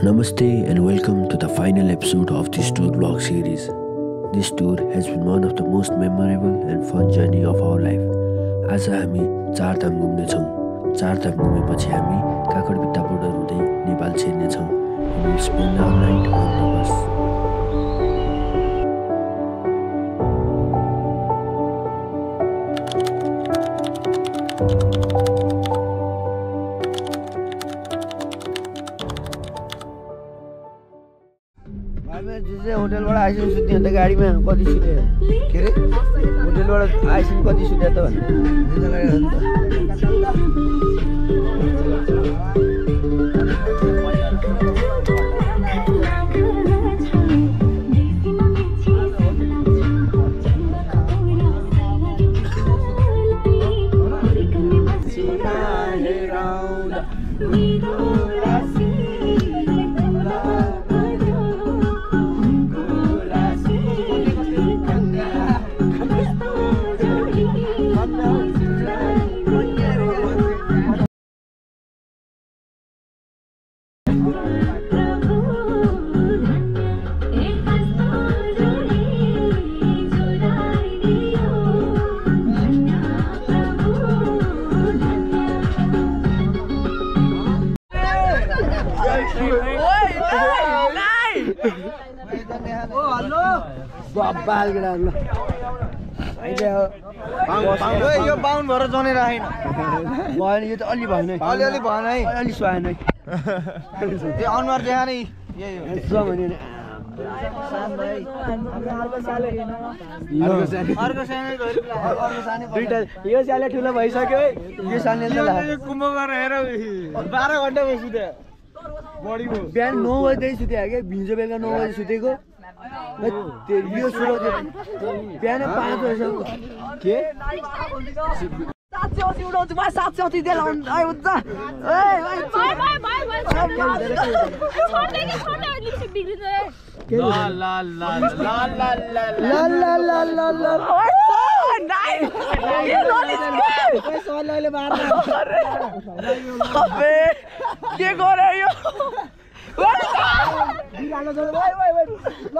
Namaste and welcome to the final episode of this tour vlog series. This tour has been one of the most memorable and fun journey of our life. आज हामी चारधाम घुम्ने छौं. चारधाम घुमेपछि हामी Kakarbhitta border हुँदै नेपाल छिर्ने छौं. We will spend our night on the bus. होटलबाट आइसकेँ सुत्ने अन्त गाडीमा कति सुते के अरे होटलबाट आइसकेँ कति सुते त यो बाहुन भएर जनेर आएन भएन यो त अलि भएन अलि भएन है अलि सुहाएन है त्यो अनुहार देखा नै यो साले ठुलो भइसक्यो है यो साले कुम्भ गरेर 12 घण्टा बस्यो बडीको बिहान 9 बजे सुत्यो के भिन्जो बेलुका 9 बजे सुतेको यो सुरु बिहान 5 बजे के 780 उडाउँछु भाइ 780 देला हुन्छ हुन्छ ए भाइ लिपस्टिक बिग्रिन्छ ला ला ला ला ला ला ला ला ला ला नाइ पैसा लैले मार्नु अबे के गरे यो बिरालो जोड भाइ भाइ भाइ ल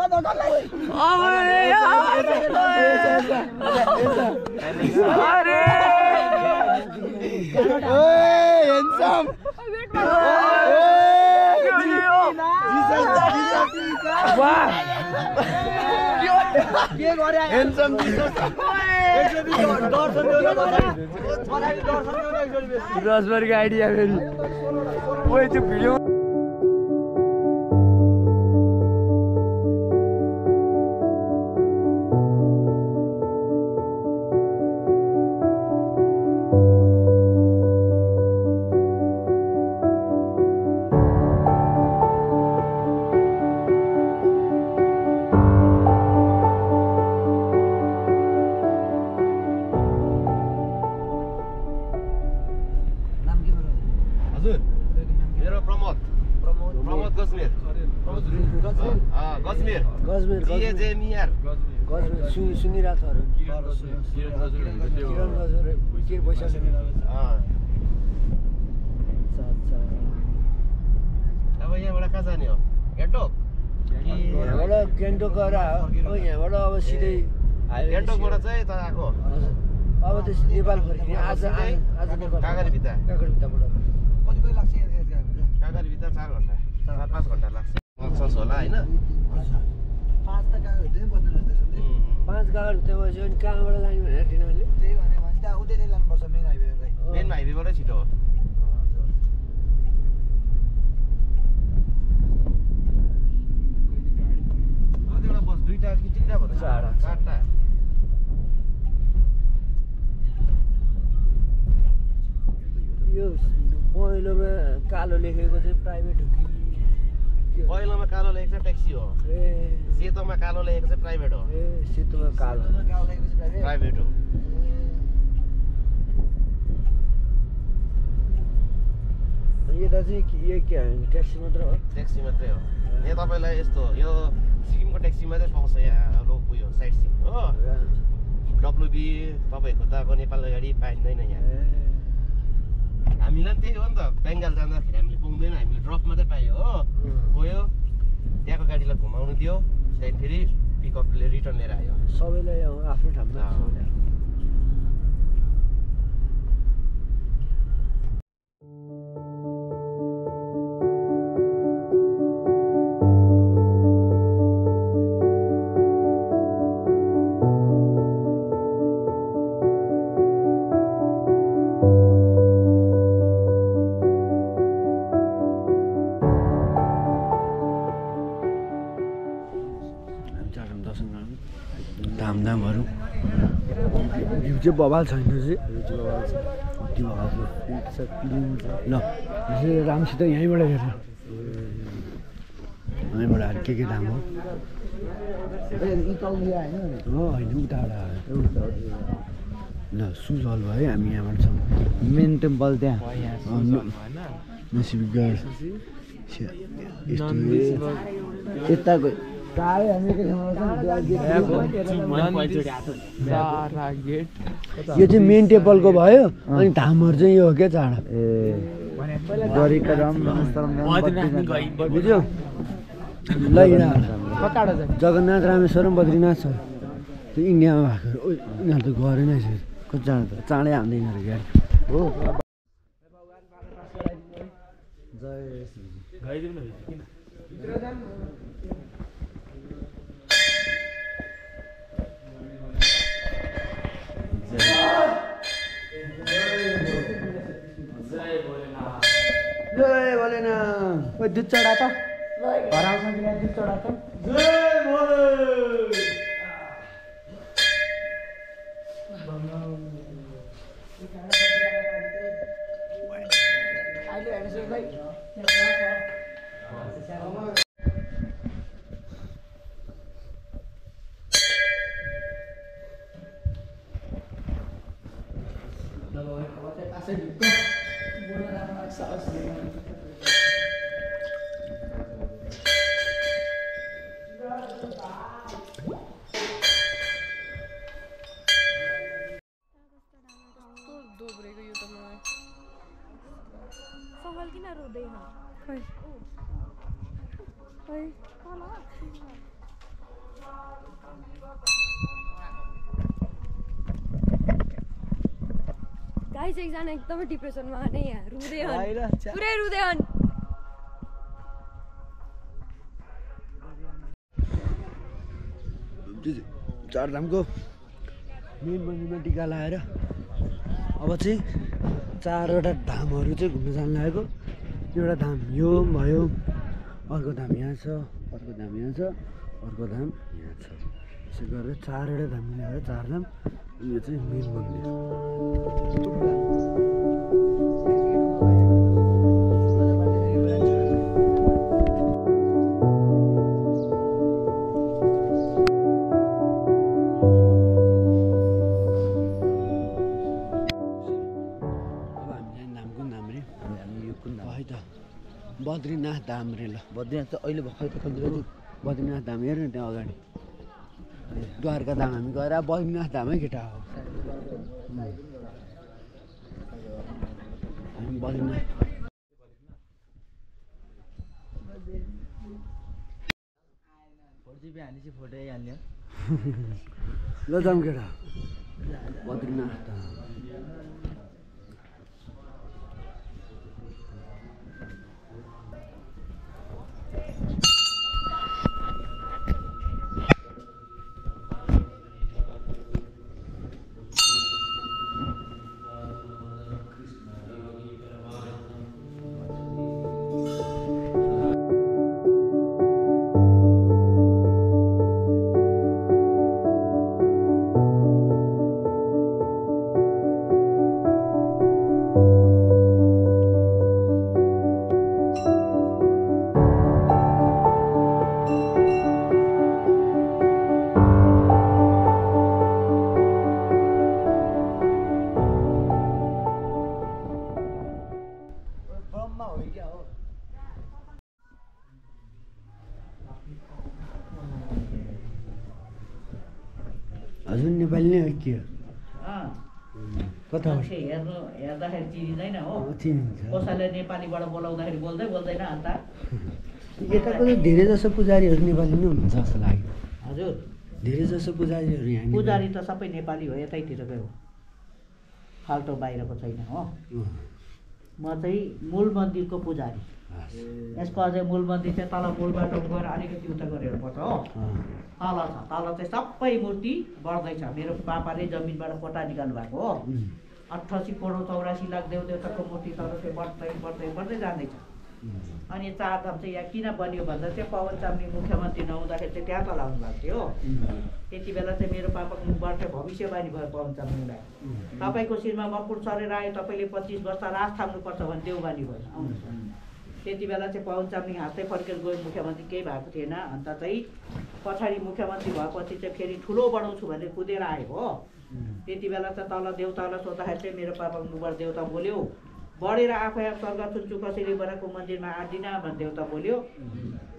अरे ओए हेन्सम वाह के गरे हेन्सम रसबरी आइडिया फेरि ओए त्यो भिडियो गेन्टोक गएर यहाँबाट अब सिधै गेन्टोकबाट चाहिँ त आएको अब त नेपाल फर्किने आज नेपाल कागरभित्ताबाट कति बजे लाग्छ कागरभित्ता 4 घण्टा 4-5 घण्टा लाग्छ होला हैन 5 त कागरभित्तै बद्नु लाग्छ 5 कागरभित्ता बस्यो अनि कहाँबाट लाने भनेर तिनीहरूले त्यही भने त उतै नै लानुपर्छ मेन हाइवेबाटै छिटो हो दुईटा कि तीनटा भन्छ चारटा यो पहिलोमा कालो लेखेको चाहिँ प्राइभेट हो कि पहिलोमा कालो लेखेको चाहिँ ट्याक्सी हो ए सेतोमा कालो लेखेको चाहिँ प्राइभेट हो ए सेतोमा कालो लेखेको चाहिँ प्राइभेट हो यता चाहिँ यो के ट्याक्सी मात्र हो ट्याक्सी मात्रै हो यहाँ तपाईलाई यस्तो यो सिक्किमको ट्याक्सी मात्रै पाउँछ यहाँ लोक उयो साइड सिन हो डब्लुबी तपाईको त अब नेपालको गाडी पाइँदैन यहाँ हामीलाई त्यही हो नि त बेङ्गाल जाँदाखेरि हामीले पाउँदैन हामीले ड्रप मात्रै पायो हो गयो त्यहाँको गाडीलाई घुमाउनु दियो त्यहाँदेखि फेरि पिकअपले रिटर्न लिएर आयो सबैलाई आफ्नो ठाउँमा धामधामहरू भ्यू चाहिँ बबाल छैन चाहिँ कति बबाल छ ल रामसित यहीँबाट हेर यहीँबाट के धाम हो होइन उताबाट ल सुजल भयो हामी यहाँबाट छौँ मेन टेम्पल त्यहाँ नसिबगढ यताको यो चाहिँ मेन टेम्पलको भयो अनि धामहरू चाहिँ यो हो क्या चाडा बुझ्यो ल जगन्नाथ रामेश्वरम बद्रीनाथ छ त्यो इन्डियामा भएको यिनीहरू त गरेन यसरी कति चाँडो त चाँडै हाल्दैन अरे गाडी हो जय भोलेनाथ दुध चढा त हराउँछ कि दुध चढा त जय भोले गाइस एकजना एकदमै डिप्रेसनमा नै यहाँ रुँदै हन् पुरै रुँदै हन् चारधामको मेन मन्दिरमा टिका लगाएर अब चाहिँ चारवटा धामहरू चाहिँ घुम्न जान लागेको एउटा धाम यो भयो अर्को धाम यहाँ छ अर्को धाम यहाँ छ अर्को धाम यहाँ छ यसो गरेर चारवटा धाम मिलाएर चारधाम यो चाहिँ मेन मन्दिर बद्रीनाथ धाम रे ल बद्रीनाथ त अहिले भर्खर त बद्रीनाथ धाम हेर्नु त्यहाँ अगाडि द्वारका धाम हामी गएर बद्रीनाथ धामै केटा हो हामी बद्रीनाथ फोटो हाल्यो ल जाउँ केटा बद्रीनाथ धाम हजुर नेपाली नै हो के हो मान्छे हेर्दाखेरि चिनिँदैन हो कसैले नेपालीबाट बोलाउँदाखेरि बोल्दैन अन्त यताको त धेरै जसो पुजारीहरू नेपाली नै हुनुहुन्छ जस्तो लाग्यो हजुर धेरै जसो पुजारीहरू यहाँ पुजारी त सबै नेपाली हो यतैतिरकै हो फाल्टो बाहिरको छैन हो म चाहिँ मूल मन्दिरको पुजारी यसको अझै मूल मन्दिर चाहिँ तल मूल बाटो गएर अलिकति उता गरेर पर्छ हो तल छ तल चाहिँ सबै मूर्ति बढ्दैछ मेरो पापाले जमिनबाट कोटा निकाल्नु भएको हो 88 करोड 84 लाख देवदेवताको मूर्ति तल चाहिँ बढ्दै जाँदैछ अनि चारधाम चाहिँ यहाँ किन बन्यो भन्दा चाहिँ पवन चामलिङ मुख्यमन्त्री नहुँदाखेरि चाहिँ त्यहाँ चलाउनु भएको थियो त्यति बेला चाहिँ मेरो पापाको मुखबाट चाहिँ भविष्यवाणी भयो पवन चामलिङलाई तपाईँको शिरमा मकुट सरेर आयो तपाईँले 25 वर्ष राज थाम्नुपर्छ भने देउबानी भयो आउनुहोस् त्यति बेला चाहिँ पवन चामलिङ हाँस्दै फर्केर गयो मुख्यमन्त्री केही भएको थिएन अन्त चाहिँ पछाडि मुख्यमन्त्री भएपछि चाहिँ फेरि ठुलो बढाउँछु भनेर कुदेर आयो हो त्यति बेला चाहिँ तल देउतालाई सोद्धाखेरि चाहिँ मेरो पापाको मुखबाट देउता बोल्यो बढेर आफै स्वर्ग चुन्चु कसैले बनाएको मन्दिरमा आँट्दिन भने देउता बोल्यो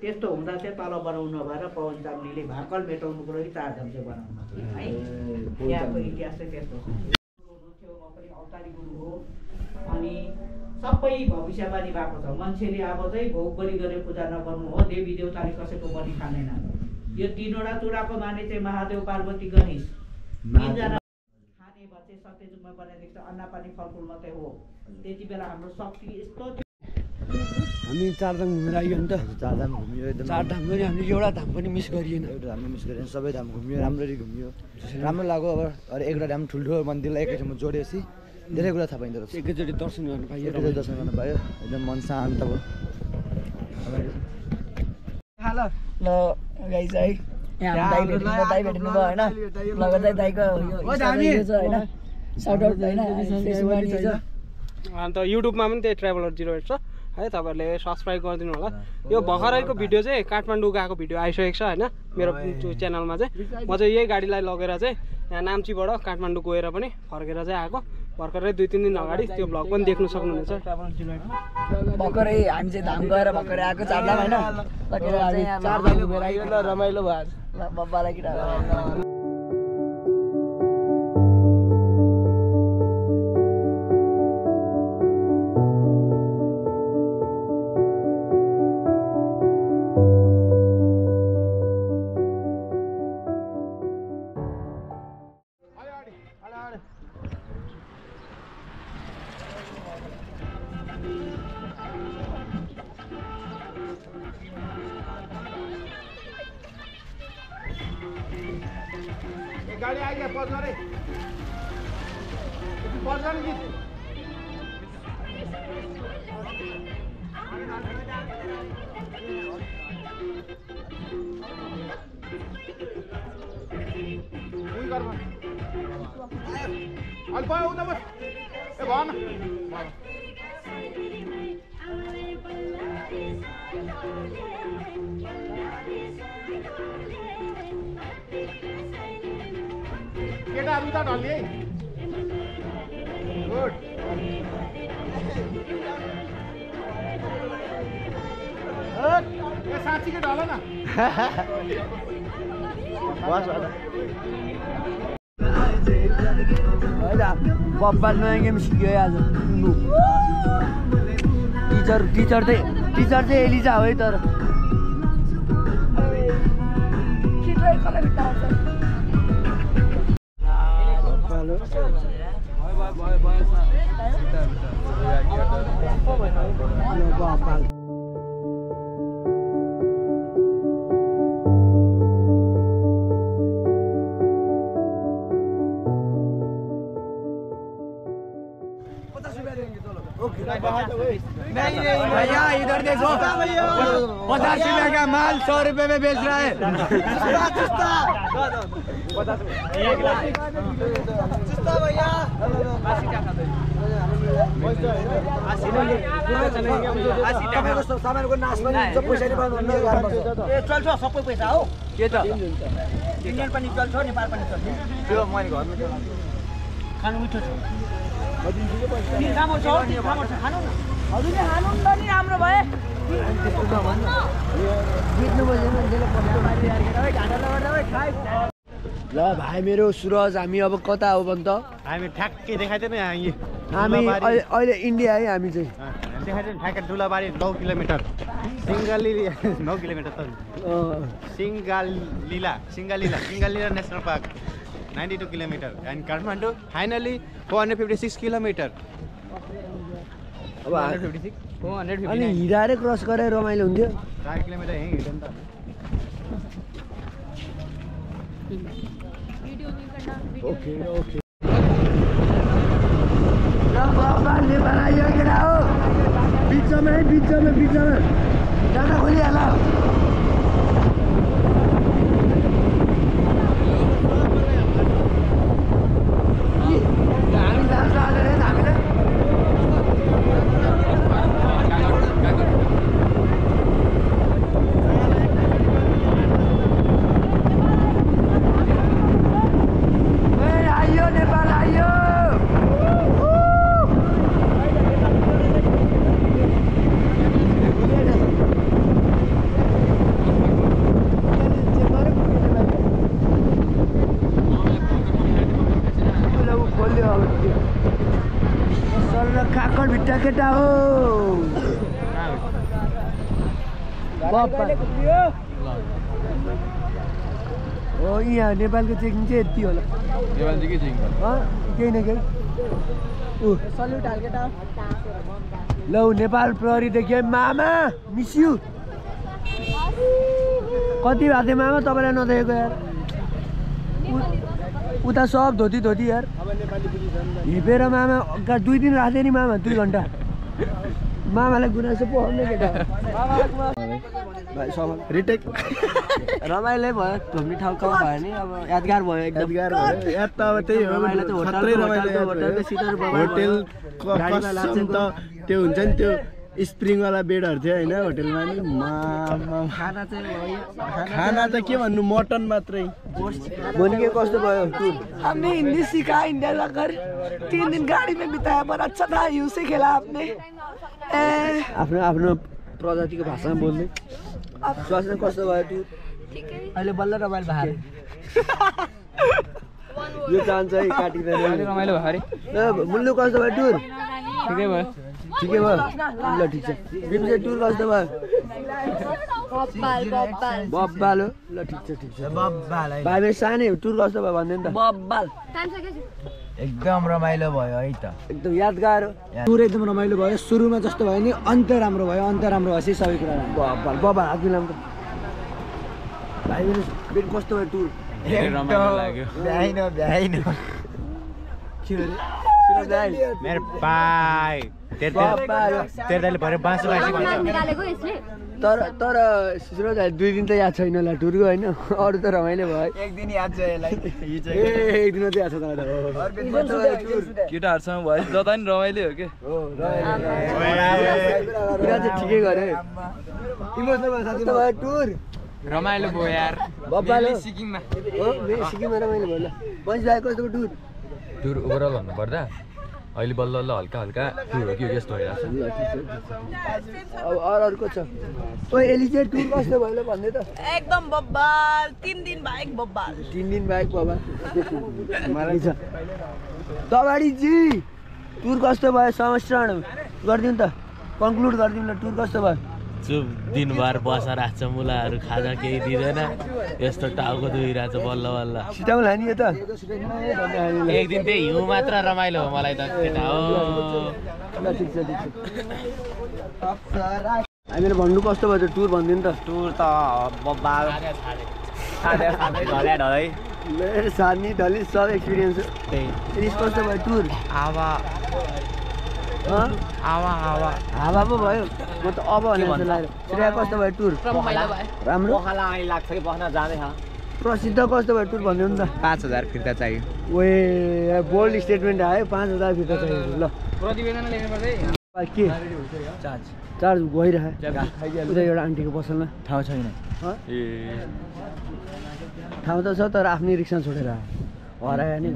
त्यस्तो हुँदा चाहिँ तल बनाउनु भएर पवन चामलिङले भाकल मेटाउनुको लागि चारधाम चाहिँ बनाउनु है यहाँको इतिहास चाहिँ त्यस्तो छ म पनि अवतारी गुरु हो अनि सबै भविष्यवाणी भएको छ मान्छेले अब चाहिँ भोग बलि गरेर पूजा नगर्नु हो देवी देउताले कसैको बलि खाँदैन यो 3वटा चुराको माने चाहिँ महादेव पार्वती गणेश 3जना खाने भए सत्यजुगमा बनाइदिएको छ अन्ना पानी फलफुल मात्रै हो त्यति बेला हाम्रो शक्ति यस्तो हामी चारधाम घुमेर आइयो नि त चारधाम घुमियो एकदम चारधाम पनि हामीले एउटा धाम पनि मिस गरिएन एउटा धाम मिस गरेन सबै धाम घुमियो राम्ररी घुमियो राम्रो लाग्यो अब अरे एउटा धाम ठुल्ठुलो मन्दिरलाई एकैछिनमा जोडेपछि धेरै कुरा थाहा पाइँदो रहेछ एकैचोटि दर्शन गर्नु पाइयो एकदम मन शान्त भयो ल गाइस है यहाँ दाइ भेट्नु भयो होइन लगातार दाइको होइन साउट आउट होइन अन्त युट्युबमा पनि त्यही ट्राभलर 08 छ है तपाईँहरूले सब्सक्राइब गरिदिनु होला यो भर्खरैको भिडियो चाहिँ काठमाडौँ गएको भिडियो आइसकेको छ होइन मेरो च्यानलमा चाहिँ म चाहिँ यही गाडीलाई लगेर चाहिँ यहाँ नाम्चीबाट काठमाडौँ गएर पनि फर्केर चाहिँ आएको भर्खरै 2-3 दिन अगाडि त्यो भ्लग पनि देख्नु सक्नुहुनेछ भर्खरै हामी चाहिँ धाम गएर भर्खरै आएको चारधाम होइन रमाइलो भयो ल बब्बालाई किन गाडी आइगयो पज गरे पज गर्ने गीत उही गर्नु अलि भयो उता बस ए भन केटाहरू उता ढल्ने है गुड ए साँच्चीकै ढल न बब्बा नयाँ गेम सिक्यो आज टिचर चाहिँ एलिजा हो है तर नहीं भैया इधर देखो 50 रुपए का माल 100 रुपए में बेच रहा है सामानको नाश पनि हुन्छ पैसा नि पाउनु चल्छ सबै पैसा हो के त इन्डियन पनि चल्छ नेपाल पनि चल्छ त्यो मैले घरमा खानु मिठो छ हजुरले खानु नि त नि राम्रो भए जित्नु पर्दैन ल भाइ मेरो सुरज हामी अब कता हो भन् त हामी ठ्याक्कै देखाइदिएन हामी अहिले इन्डिया है हामी चाहिँ देखाइदिएन ठ्याक्कै डुलाबारी 9 किलोमिटर सिङ्गालीला 9 किलोमिटर त Singalila national park 92 kilometre and Kathmandu finally 456 kilometre अब अनि हिँडारै क्रस गरेर रमाइलो हुन्थ्यो 4 किलोमिटर यहीँ हिँड्यो नि त ओके नेपाल आइयो केटा हो बिचमा जाँदा खोलिहाल हामी जान्छ हालेर हामीले केटा हो यहाँ नेपालको चेकिङ चाहिँ यति होला केही न केही ल नेपाल प्रहरी देखियो मामा मिस यु कति भएको थियो मामा तपाईँलाई नदेखेको यार उता सब धोती यार हिपेर मामा 2 दिन राख्थ्यो नि मामा 2 घन्टा मामालाई गुनासो पोख्ने केटा रिटेक रमाइलो भयो घुम्ने ठाउँ कहाँ भयो नि अब यादगार भयो एकदम याद त अब त्यही हो होटल त्यो हुन्छ नि त्यो स्प्रिङवाला बेडहरू थियो होइन होटलमा नि खाना त के भन्नु मटन मात्रै भोलि के कस्तो भयो टुर हमने हिंदी सीखा इंडिया जाकर 3 दिन गाड़ी में बिताया पर अच्छा था यू से खेला आपने आफ्नो प्रजातिको भाषामा बोल्दै स्वास्थ्य कस्तो भयो टुर अहिले बल्ल रमाइलो भयो यो चाहन्छ है काटिँदैन रमाइलो भयो अरे मुल्लु कस्तो भयो टुर ठिकै भयो ल ठिक छ बिमसे टुर कस्तो भयो बब्बाल हो ल ठिक छ बब्बाल भाइ मेरो सानै टुर कस्तो भयो भन्दैन त बब्बाल एकदम रमाइलो भयो है त एकदम यादगार हो टुर एकदम रमाइलो भयो सुरुमा जस्तो भयो नि अन्त राम्रो भयो भएपछि सबै कुरा बब्बाल हात मिलाउँ त भाइ मेरो कस्तो भयो टुर रमाइलो लाग्यो भ्याइन मेरो भाइ तेर्दाले भरे बाँसो तर सुरज 2 दिन त याद छैन होला टुरको होइन अरू त रमाइलो भयो एक दिन याद छ यसलाई एक दिन त याद छ केटाहरूसँग भयो जता नि रमाइलो हो कि ठिकै गरे टुर रमाइलो भयो यार सिक्किममा रमाइलो भयो ल पछि जाएको कस्तो टुर ओभरअल भन्नुपर्दा अहिले बल्ल हल्का टुर हो कि यस्तो भइरहेको अब अरूको छ ओ एलिजे टुर कस्तो भयो ल भन्दै त एकदम बब्बाल 3 दिन बाइक बब्बाल मलाई छ दबाडी जी टुर कस्तो भयो समस्या गरिदिउँ त कन्क्लुड गरिदिउँ ल टुर कस्तो भयो चुप दिनभर बसेर राख्छ मुलाहरू खाजा केही दिँदैन यस्तो टाउको दुइरहेछ बल्ल सिटाउँ लाने यो त एक दिन त्यही हिउँ मात्र रमाइलो हो मलाई त केटा हो ठिक छ हामीलाई भन्नु कस्तो भयो टुर भनिदिनु त टुर त बब्बाल मेरो सानी ढली सब एक्सपिरियन्स कस्तो भयो टुर हावा पो भयो म त अब भने लाग्यो कस्तो भयो टुर राम्रो लाग्छ कि बस्न जाँदैछ प्रसिद्ध कस्तो भयो टुर भनिदिनु त 5000 फिर्ता चाहियो ओए बोल्ड स्टेटमेन्ट आयो 5000 फिर्ता चाहियो ल प्रतिवेदन लेख्नुपर्दै के चार्ज गइरहे उता एउटा आन्टीको पसलमा ठाउँ छैन ठाउँ त छ तर आफ्नै रिक्सा छोडेर हरायो नि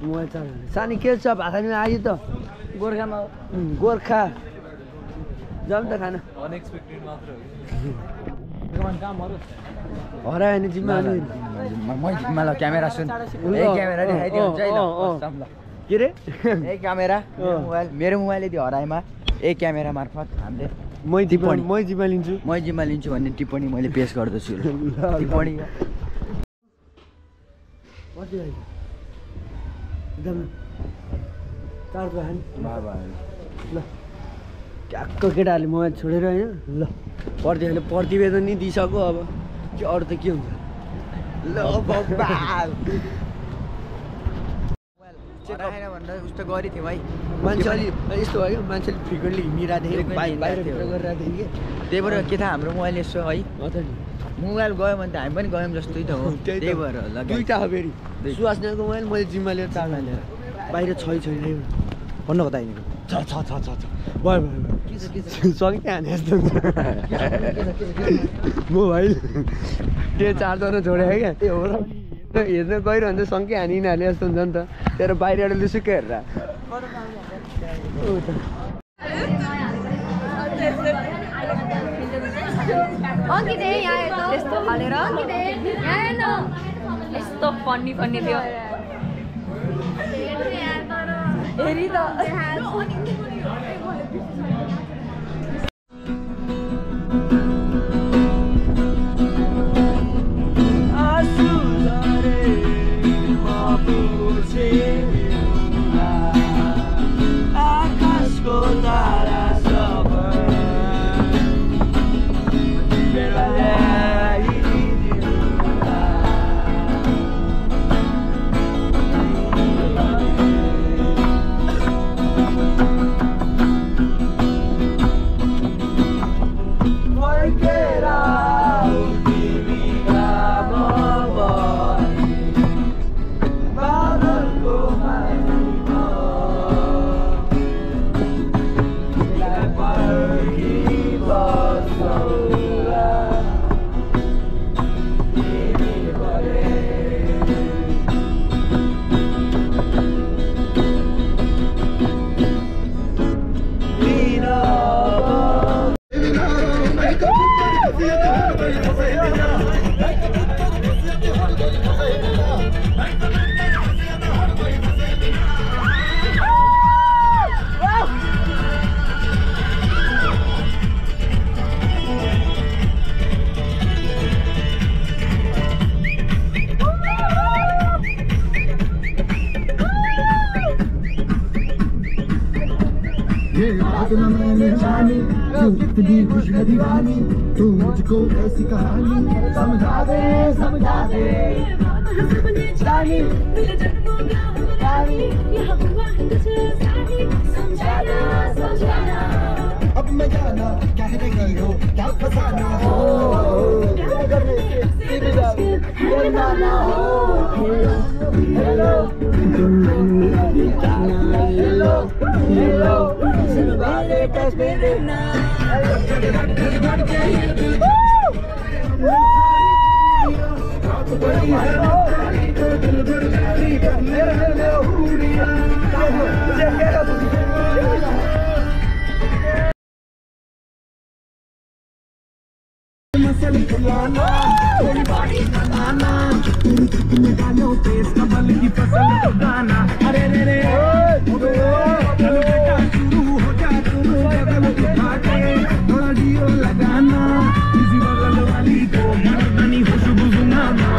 मोबाइल चार्ज सानी के छ भात खानु आयो त गोर्खा जाउँ त खाना अनएक्सपेक्टेड मात्र हो हरायो भने जिम्मा मलाई क्यामेरा सुन क्यामेरा देखाइदियो हुन्छ है ल के रे क्यामेरा मोबाइल मेरो मोबाइल यदि हराएमा क्यामेरा मार्फत हामीले मै जिम्मा लिन्छु भन्ने टिप्पणी मैले पेश गर्दछु टिप्पणी ल ट्याक्क केटाहरूले मोबाइल छोडेर होइन ल प्रतिहरूले प्रतिवेदन नि दिइसक्यो अब कि अरू त के हुन्छ ल भनेर उस्तो गरी थियो भाइ मान्छे अलि यस्तो भयो क्या मान्छेले फ्रिक्वेन्टली हिँडिरहेको थियो बाहिर गरिरहेको थियो कि त्यही भएर के थाहा हाम्रो मोबाइल यसो है मोबाइल गयो भने त हामी पनि गयौँ जस्तै त हो त्यही भएर होला दुईवटा हो फेरि सुवासनाको मोबाइल मैले जिम्मा लिएर चार हालेर बाहिर छैन भन्नु कता हिँडेको छ भयो सकिहाल्ने यस्तो मोबाइल त्यो चार्जर छोडेको क्या त्यो हो र हेर्न गइरहन्छ सङ्कै हानि यिनीहरूले यस्तो हुन्छ नि त त्यहाँ बाहिरबाट लुसुक्कै हेरेर यस्तो फन्नी थियो हेरी त कितनी खुश है दीवानी तू मुझको ऐसी कहानी समझा दे जानी मेरे जन्मों का रानी यहाँ हुआ है तुझे सानी समझाना अब मैं जाना क्या है रही हो क्या फसाना हो क्या करने से ना हो हेलो अरे लगाना किसी बगल वाली को मर्दानी खुशबू सुनाना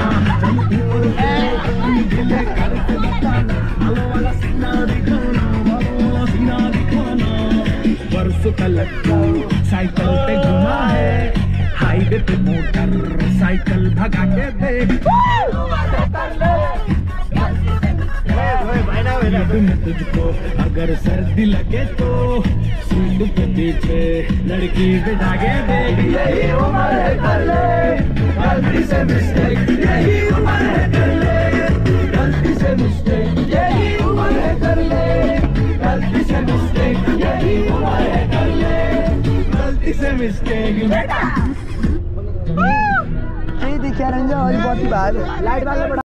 परसों का लट्टू साइकिल पे घुमा है हाईवे पे मोटर साइकिल भगा के देख तुझको अगर सर्दी लगे तो सीट पे पीछे लड़की बिठा के देख यही उम्र है कर ले गलती से मिस्टेक यही उम्र है कर ले गलती से मिस्टेक यही उम्र है कर ले गलती से मिस्टेक यही उम्र है कर ले गलती से मिस्टेक बेटा देखिया रंजा और बहुत बात लाइट वाला